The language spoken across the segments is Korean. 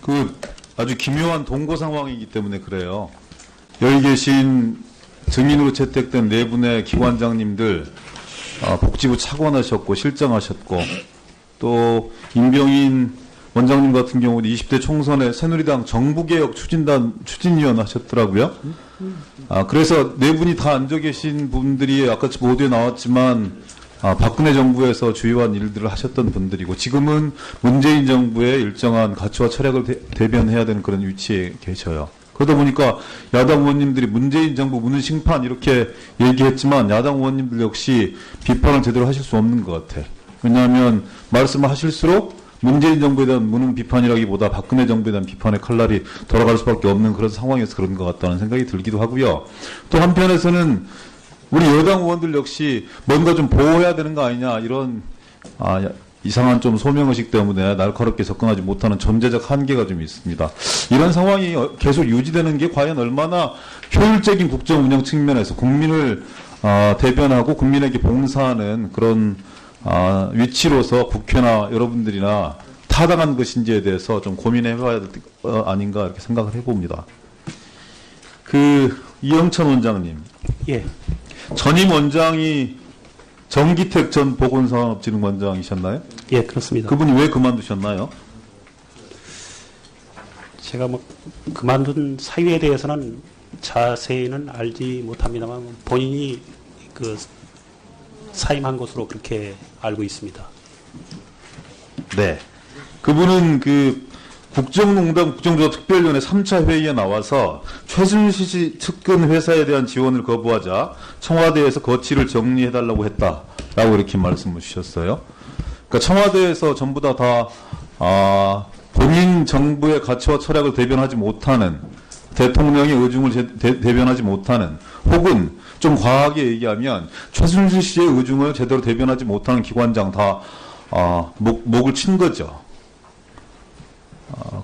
그 아주 기묘한 동거 상황이기 때문에 그래요. 여기 계신 증인으로 채택된 네 분의 기관장님들 복지부 차관하셨고 실장하셨고 또 임병인 원장님 같은 경우는 20대 총선에 새누리당 정부개혁 추진위원 하셨더라고요. 그래서 네 분이 다 앉아 계신 분들이 아까 보도에 나왔지만 박근혜 정부에서 주요한 일들을 하셨던 분들이고 지금은 문재인 정부의 일정한 가치와 철학을 대변해야 되는 그런 위치에 계셔요. 그러다 보니까 야당 의원님들이 문재인 정부 무능 심판 이렇게 얘기했지만 야당 의원님들 역시 비판을 제대로 하실 수 없는 것 같아요. 왜냐하면 말씀을 하실수록 문재인 정부에 대한 무능 비판이라기보다 박근혜 정부에 대한 비판의 칼날이 돌아갈 수밖에 없는 그런 상황에서 그런 것 같다는 생각이 들기도 하고요. 또 한편에서는 우리 여당 의원들 역시 뭔가 좀 보호해야 되는 거 아니냐 이런 이상한 좀 소명의식 때문에 날카롭게 접근하지 못하는 존재적 한계가 좀 있습니다. 이런 상황이 계속 유지되는 게 과연 얼마나 효율적인 국정 운영 측면에서 국민을 대변하고 국민에게 봉사하는 그런 위치로서 국회나 여러분들이나 타당한 것인지에 대해서 좀 고민해봐야 될 아닌가 이렇게 생각을 해봅니다. 이영찬 원장님. 예. 전임 원장이 정기택 전 보건산업진흥원장이셨나요? 예, 그렇습니다. 그분이 왜 그만두셨나요? 제가 그만둔 사유에 대해서는 자세히는 알지 못합니다만 본인이 사임한 것으로 그렇게 알고 있습니다. 네. 그분은 국정농단 국정조사특별위원회 3차 회의에 나와서 최순실 씨 측근 회사에 대한 지원을 거부하자 청와대에서 거취를 정리해달라고 했다라고 이렇게 말씀을 주셨어요. 그러니까 청와대에서 전부 다 본인 정부의 가치와 철학을 대변하지 못하는 대통령의 의중을 대변하지 못하는 혹은 좀 과하게 얘기하면 최순실 씨의 의중을 제대로 대변하지 못하는 기관장 다 목을 친 거죠.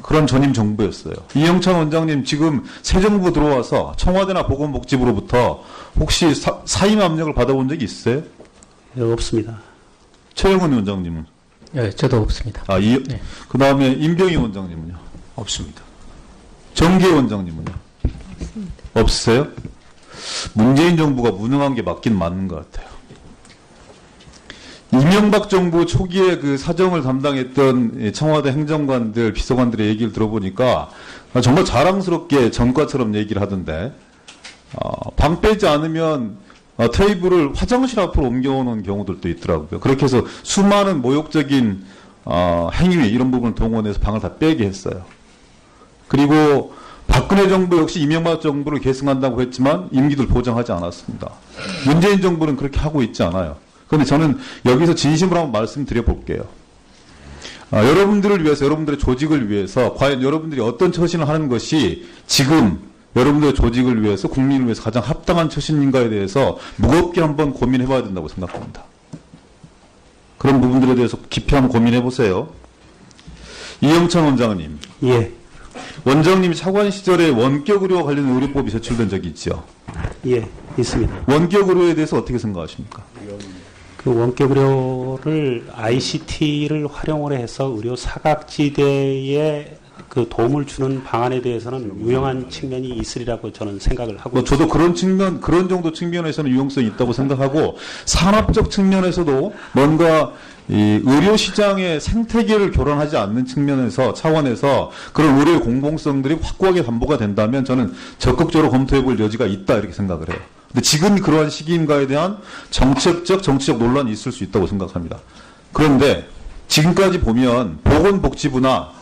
그런 전임 정부였어요. 이영찬 원장님 지금 새 정부 들어와서 청와대나 보건복지부로부터 혹시 사임 압력을 받아본 적이 있어요? 예, 없습니다. 최영은 원장님은? 네, 저도 없습니다. 네. 그 다음에 임병희 원장님은요? 없습니다. 정계 원장님은요? 없습니다. 없으세요? 문재인 정부가 무능한 게 맞긴 맞는 것 같아요. 이명박 정부 초기에 사정을 담당했던 청와대 행정관들, 비서관들의 얘기를 들어보니까 정말 자랑스럽게 전과처럼 얘기를 하던데, 방 빼지 않으면 테이블을 화장실 앞으로 옮겨오는 경우들도 있더라고요. 그렇게 해서 수많은 모욕적인 행위 이런 부분을 동원해서 방을 다 빼게 했어요. 그리고 박근혜 정부 역시 이명박 정부를 계승한다고 했지만 임기를 보장하지 않았습니다. 문재인 정부는 그렇게 하고 있지 않아요. 그런데 저는 여기서 진심으로 한번 말씀드려 볼게요. 여러분들을 위해서, 여러분들의 조직을 위해서 과연 여러분들이 어떤 처신을 하는 것이 지금 여러분들의 조직을 위해서, 국민을 위해서 가장 합당한 처신인가에 대해서 무겁게 한번 고민해 봐야 된다고 생각합니다. 그런 부분들에 대해서 깊이 한번 고민해 보세요. 이영찬 원장님. 예. 원장님이 차관 시절에 원격 의료와 관련된 의료법이 제출된 적이 있죠? 예, 있습니다. 원격 의료에 대해서 어떻게 생각하십니까? 원격 의료를 ICT를 활용을 해서 의료 사각지대에 도움을 주는 방안에 대해서는 유용한 측면이 있으리라고 저는 생각을 하고 저도 그런 정도 측면에서는 유용성이 있다고 생각하고 산업적 측면에서도 뭔가 이 의료 시장의 생태계를 교란하지 않는 측면에서 차원에서 그런 의료의 공공성들이 확고하게 담보가 된다면 저는 적극적으로 검토해 볼 여지가 있다 이렇게 생각을 해요. 근데 지금 그러한 시기인가에 대한 정치적 논란이 있을 수 있다고 생각합니다. 그런데 지금까지 보면 보건복지부나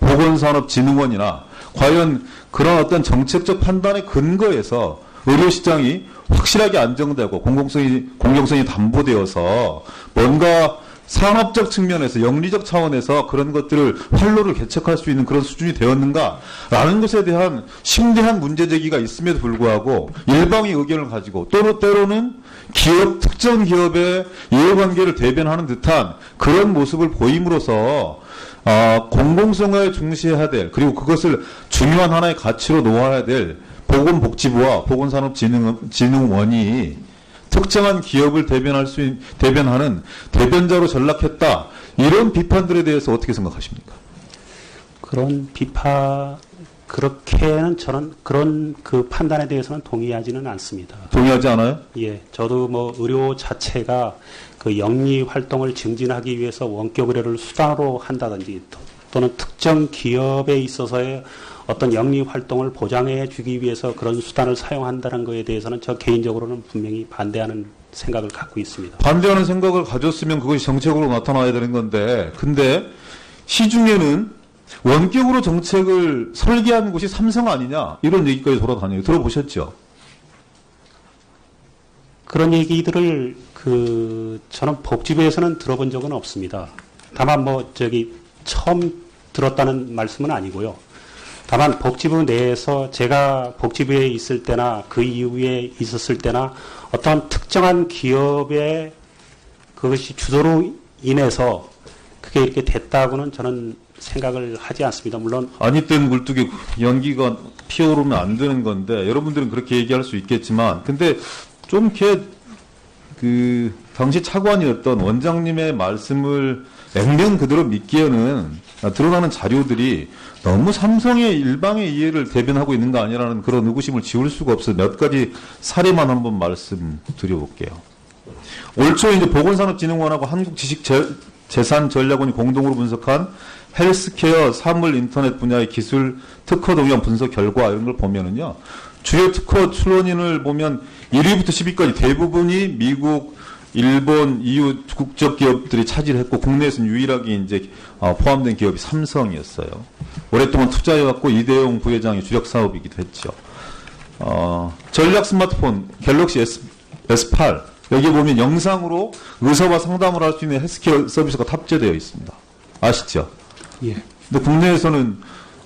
보건산업진흥원이나 과연 그런 어떤 정책적 판단의 근거에서 의료시장이 확실하게 안정되고 공정성이 담보되어서 뭔가 산업적 측면에서 영리적 차원에서 그런 것들을 활로를 개척할 수 있는 그런 수준이 되었는가라는 것에 대한 심대한 문제제기가 있음에도 불구하고 일방의 의견을 가지고 때로는 특정 기업의 이해관계를 대변하는 듯한 그런 모습을 보임으로써 공공성을 중시해야 될 그리고 그것을 중요한 하나의 가치로 놓아야 될 보건복지부와 보건산업진흥원이 특정한 기업을 대변하는 대변자로 전락했다. 이런 비판들에 대해서 어떻게 생각하십니까? 그런 그렇게는 저는 그런 그 판단에 대해서는 동의하지는 않습니다. 동의하지 않아요? 예, 저도 뭐 의료 자체가 그 영리 활동을 증진하기 위해서 원격 의료를 수단으로 한다든지 또는 특정 기업에 있어서의 어떤 영리 활동을 보장해 주기 위해서 그런 수단을 사용한다는 것에 대해서는 저 개인적으로는 분명히 반대하는 생각을 갖고 있습니다. 반대하는 생각을 가졌으면 그것이 정책으로 나타나야 되는 건데, 근데 시중에는 원격으로 정책을 설계한 곳이 삼성 아니냐 이런 얘기까지 돌아다녀요. 들어보셨죠? 그런 얘기들을 저는 복지부에서는 들어본 적은 없습니다. 다만 뭐 처음 들었다는 말씀은 아니고요. 다만 복지부 내에서 제가 복지부에 있을 때나 그 이후에 있었을 때나 어떤 특정한 기업의 그것이 주도로 인해서 그게 이렇게 됐다고는 저는 생각을 하지 않습니다. 물론 아니 땐 굴뚝에 연기가 피어오르면 안 되는 건데 여러분들은 그렇게 얘기할 수 있겠지만, 근데 좀 이렇게 당시 차관이었던 원장님의 말씀을 액면 그대로 믿기에는 드러나는 자료들이 너무 삼성의 일방의 이해를 대변하고 있는 거 아니라는 그런 의구심을 지울 수가 없어서 몇 가지 사례만 한번 말씀드려볼게요. 올 초 이제 보건산업진흥원하고 한국지식재산전략원이 공동으로 분석한 헬스케어 사물 인터넷 분야의 기술 특허 동향 분석 결과 이런 걸 보면은요, 주요 특허 출원인을 보면 1위부터 10위까지 대부분이 미국, 일본, EU 국적 기업들이 차지했고 국내에서는 유일하게 이제 포함된 기업이 삼성이었어요. 오랫동안 투자해왔고 이대용 부회장의 주력 사업이기도 했죠. 전략 스마트폰 갤럭시 S8 여기 보면 영상으로 의사와 상담을 할 수 있는 헬스케어 서비스가 탑재되어 있습니다. 아시죠? 예. 근데 국내에서는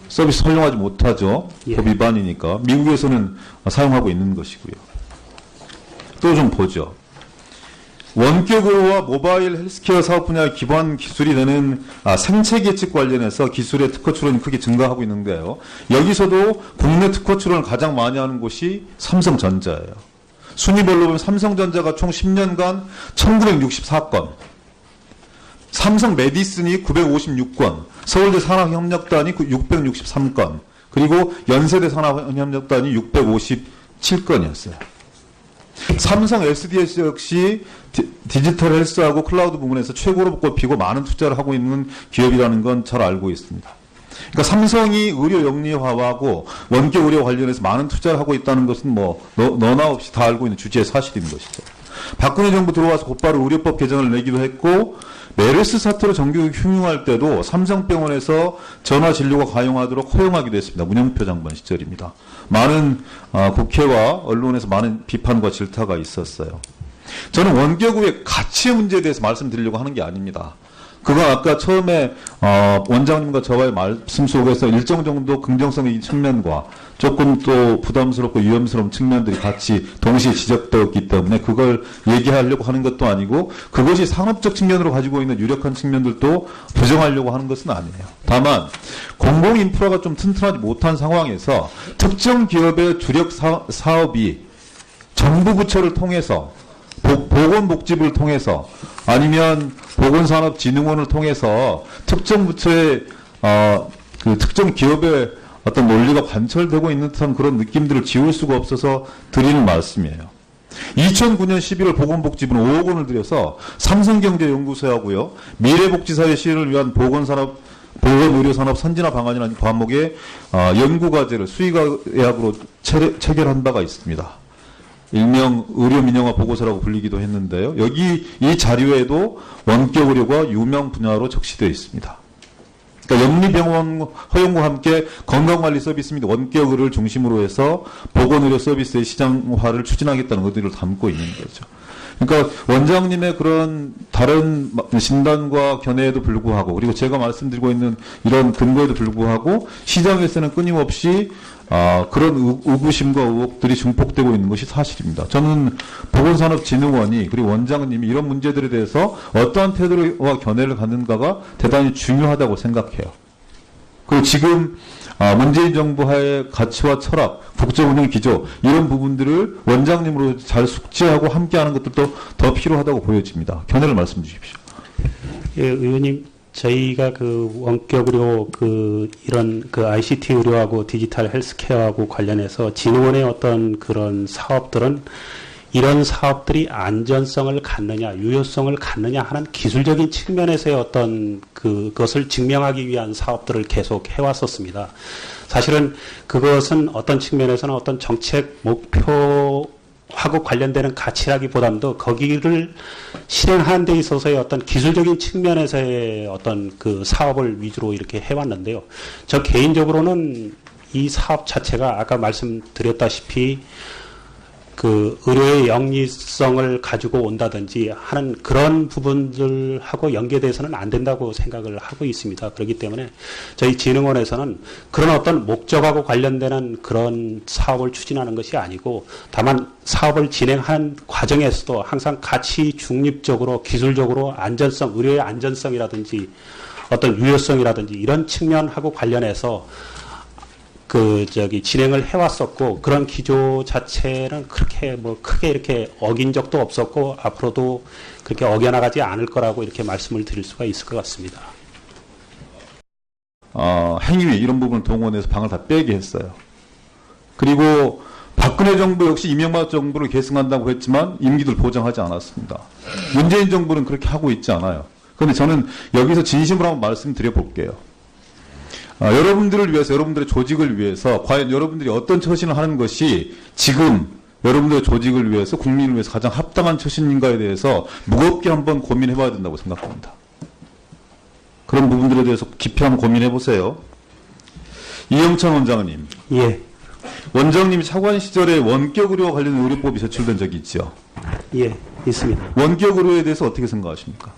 서비스 활용하지 못하죠. 예. 법 위반이니까. 미국에서는 사용하고 있는 것이고요. 또 좀 보죠. 원격의료와 모바일 헬스케어 사업 분야의 기반 기술이 되는 생체 계측 관련해서 기술의 특허 출원이 크게 증가하고 있는데요. 여기서도 국내 특허 출원을 가장 많이 하는 곳이 삼성전자예요. 순위별로 보면 삼성전자가 총 10년간 1964건, 삼성 메디슨이 956건, 서울대 산학협력단이 663건, 그리고 연세대 산학협력단이 657건이었어요. 삼성 SDS 역시 디지털 헬스하고 클라우드 부분에서 최고로 꼽히고 많은 투자를 하고 있는 기업이라는 건 잘 알고 있습니다. 그러니까 삼성이 의료 영리화하고 원격 의료 관련해서 많은 투자를 하고 있다는 것은 뭐 너나 없이 다 알고 있는 주제의 사실인 것이죠. 박근혜 정부 들어와서 곧바로 의료법 개정을 내기도 했고, 메르스 사태로 정규직 휴무할 때도 삼성병원에서 전화 진료가 가용하도록 허용하기도 했습니다. 문영표 장관 시절입니다. 많은 국회와 언론에서 많은 비판과 질타가 있었어요. 저는 원격의료의 가치의 문제에 대해서 말씀드리려고 하는 게 아닙니다. 그건 아까 처음에 원장님과 저와의 말씀 속에서 일정 정도 긍정성의 측면과 조금 또 부담스럽고 위험스러운 측면들이 같이 동시에 지적되었기 때문에 그걸 얘기하려고 하는 것도 아니고, 그것이 상업적 측면으로 가지고 있는 유력한 측면들도 부정하려고 하는 것은 아니에요. 다만 공공 인프라가 좀 튼튼하지 못한 상황에서 특정 기업의 주력 사업이 정부 부처를 통해서 보건복지부를 통해서 아니면 보건산업진흥원을 통해서 특정 부처의 그 특정 기업의 어떤 논리가 관철되고 있는 듯한 그런 느낌들을 지울 수가 없어서 드리는 말씀이에요. 2009년 11월 보건복지부는 5억 원을 들여서 삼성경제연구소하고요, 미래복지사회 시행을 위한 보건의료산업 선진화 방안이라는 과목의 연구과제를 수의계약으로 체결한 바가 있습니다. 일명 의료민영화 보고서라고 불리기도 했는데요. 여기 이 자료에도 원격의료가 유명 분야로 적시되어 있습니다. 그러니까 영리병원 허용과 함께 건강관리 서비스 및 원격의료를 중심으로 해서 보건의료 서비스의 시장화를 추진하겠다는 의도를 담고 있는 거죠. 그러니까 원장님의 그런 다른 진단과 견해에도 불구하고, 그리고 제가 말씀드리고 있는 이런 근거에도 불구하고 시장에서는 끊임없이 그런 의구심과 의혹들이 증폭되고 있는 것이 사실입니다. 저는 보건산업진흥원이, 그리고 원장님이 이런 문제들에 대해서 어떠한 태도와 견해를 갖는가가 대단히 중요하다고 생각해요. 그리고 지금 문재인 정부 하의 가치와 철학, 국정운영 기조 이런 부분들을 원장님으로 잘 숙지하고 함께하는 것들도 더 필요하다고 보여집니다. 견해를 말씀 주십시오. 예, 의원님, 저희가 그 원격 의료 이런 ICT 의료하고 디지털 헬스케어하고 관련해서 진흥원의 어떤 그런 사업들은 이런 사업들이 안전성을 갖느냐, 유효성을 갖느냐 하는 기술적인 측면에서의 어떤 그것을 증명하기 위한 사업들을 계속 해왔었습니다. 사실은 그것은 어떤 측면에서는 어떤 정책 목표하고 관련되는 가치라기보다도 거기를 실행하는 데 있어서의 어떤 기술적인 측면에서의 어떤 그 사업을 위주로 이렇게 해왔는데요. 저 개인적으로는 이 사업 자체가 아까 말씀드렸다시피 그 의료의 영리성을 가지고 온다든지 하는 그런 부분들하고 연계돼서는 안 된다고 생각을 하고 있습니다. 그렇기 때문에 저희 진흥원에서는 그런 어떤 목적하고 관련되는 그런 사업을 추진하는 것이 아니고 다만 사업을 진행하는 과정에서도 항상 가치 중립적으로 기술적으로 안전성, 의료의 안전성이라든지 어떤 유효성이라든지 이런 측면하고 관련해서 진행을 해왔었고, 그런 기조 자체는 그렇게 크게 이렇게 어긴 적도 없었고, 앞으로도 그렇게 어겨나가지 않을 거라고 이렇게 말씀을 드릴 수가 있을 것 같습니다. 행위, 이런 부분을 동원해서 방을 다 빼게 했어요. 그리고 박근혜 정부 역시 이명박 정부를 계승한다고 했지만 임기를 보장하지 않았습니다. 문재인 정부는 그렇게 하고 있지 않아요. 그런데 저는 여기서 진심으로 한번 말씀드려 볼게요. 여러분들을 위해서, 여러분들의 조직을 위해서 과연 여러분들이 어떤 처신을 하는 것이 지금 여러분들의 조직을 위해서, 국민을 위해서 가장 합당한 처신인가에 대해서 무겁게 한번 고민해 봐야 된다고 생각합니다. 그런 부분들에 대해서 깊이 한번 고민해 보세요. 이영찬 원장님. 예. 원장님이 차관 시절에 원격 의료와 관련 의료법이 제출된 적이 있죠? 예, 있습니다. 원격 의료에 대해서 어떻게 생각하십니까?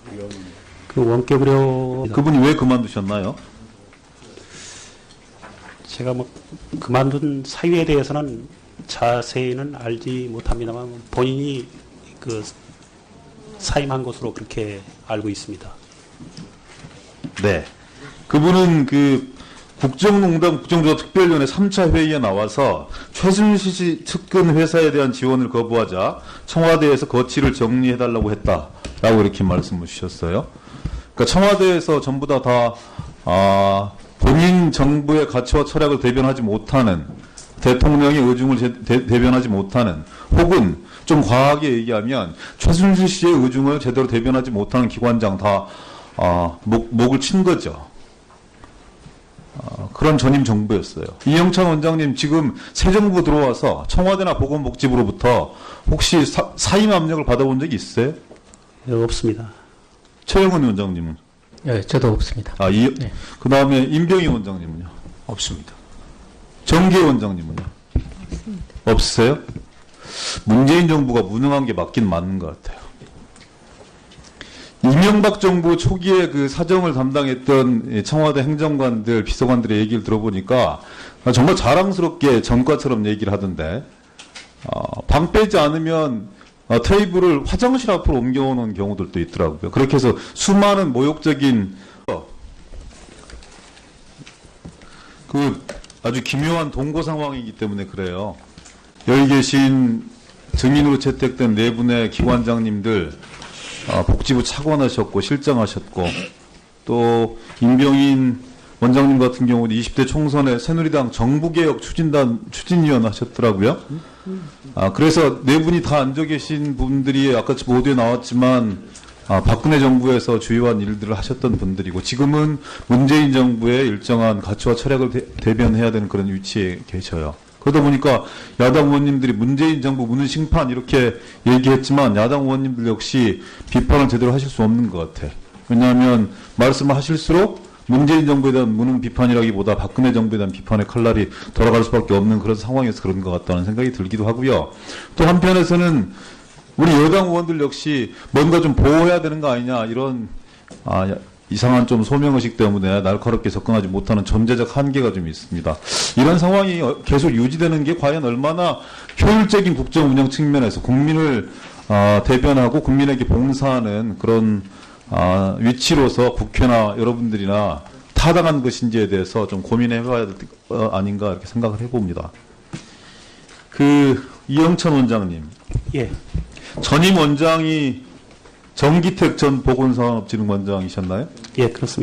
그 원격 의료 그분이 왜 그만두셨나요? 제가 그만둔 사유에 대해서는 자세히는 알지 못합니다만 본인이 사임한 것으로 그렇게 알고 있습니다. 네. 그분은 국정농단 국정조사특별위원회 3차 회의에 나와서 최순실 씨 측근 회사에 대한 지원을 거부하자 청와대에서 거취를 정리해달라고 했다라고 이렇게 말씀을 주셨어요. 그러니까 청와대에서 전부 다 본인 정부의 가치와 철학을 대변하지 못하는, 대통령의 의중을 대변하지 못하는, 혹은 좀 과하게 얘기하면 최순실 씨의 의중을 제대로 대변하지 못하는 기관장 다 목을 친 거죠. 그런 전임 정부였어요. 이영찬 원장님 지금 새 정부 들어와서 청와대나 보건복지부로부터 혹시 사임 압력을 받아본 적이 있어요? 네, 없습니다. 최영은 원장님은? 네, 저도 없습니다. 네. 그 다음에 임병희 원장님은요? 없습니다. 정계 원장님은요? 없습니다. 없으세요? 문재인 정부가 무능한 게 맞긴 맞는 것 같아요. 이명박 정부 초기에 그 사정을 담당했던 청와대 행정관들, 비서관들의 얘기를 들어보니까 정말 자랑스럽게 전과처럼 얘기를 하던데, 방 빼지 않으면 테이블을 화장실 앞으로 옮겨오는 경우들도 있더라고요. 그렇게 해서 수많은 모욕적인 아주 기묘한 동거 상황이기 때문에 그래요. 여기 계신 증인으로 채택된 네 분의 기관장님들 복지부 차관하셨고 실장하셨고, 또 임병인 원장님 같은 경우는 20대 총선에 새누리당 정부개혁 추진위원 하셨더라고요. 그래서 네 분이 다 앉아 계신 분들이 아까 보도에 나왔지만 박근혜 정부에서 주요한 일들을 하셨던 분들이고, 지금은 문재인 정부의 일정한 가치와 철학을 대변해야 되는 그런 위치에 계셔요. 그러다 보니까 야당 의원님들이 문재인 정부 무능 심판 이렇게 얘기했지만 야당 의원님들 역시 비판을 제대로 하실 수 없는 것 같아. 왜냐하면 말씀을 하실수록 문재인 정부에 대한 무능 비판이라기보다 박근혜 정부에 대한 비판의 칼날이 돌아갈 수밖에 없는 그런 상황에서 그런 것 같다는 생각이 들기도 하고요. 또 한편에서는 우리 여당 의원들 역시 뭔가 좀 보호해야 되는 거 아니냐, 이런 이상한 좀 소명의식 때문에 날카롭게 접근하지 못하는 존재적 한계가 좀 있습니다. 이런 상황이 계속 유지되는 게 과연 얼마나 효율적인 국정 운영 측면에서 국민을 대변하고 국민에게 봉사하는 그런 위치로서 국회나 여러분들이나 타당한 것인지에 대해서 좀 고민해봐야 될 아닌가 이렇게 생각을 해봅니다. 이영찬 원장님. 예. 전임 원장이 정기택 전 보건산업진흥원장이셨나요? 예, 그렇습니다.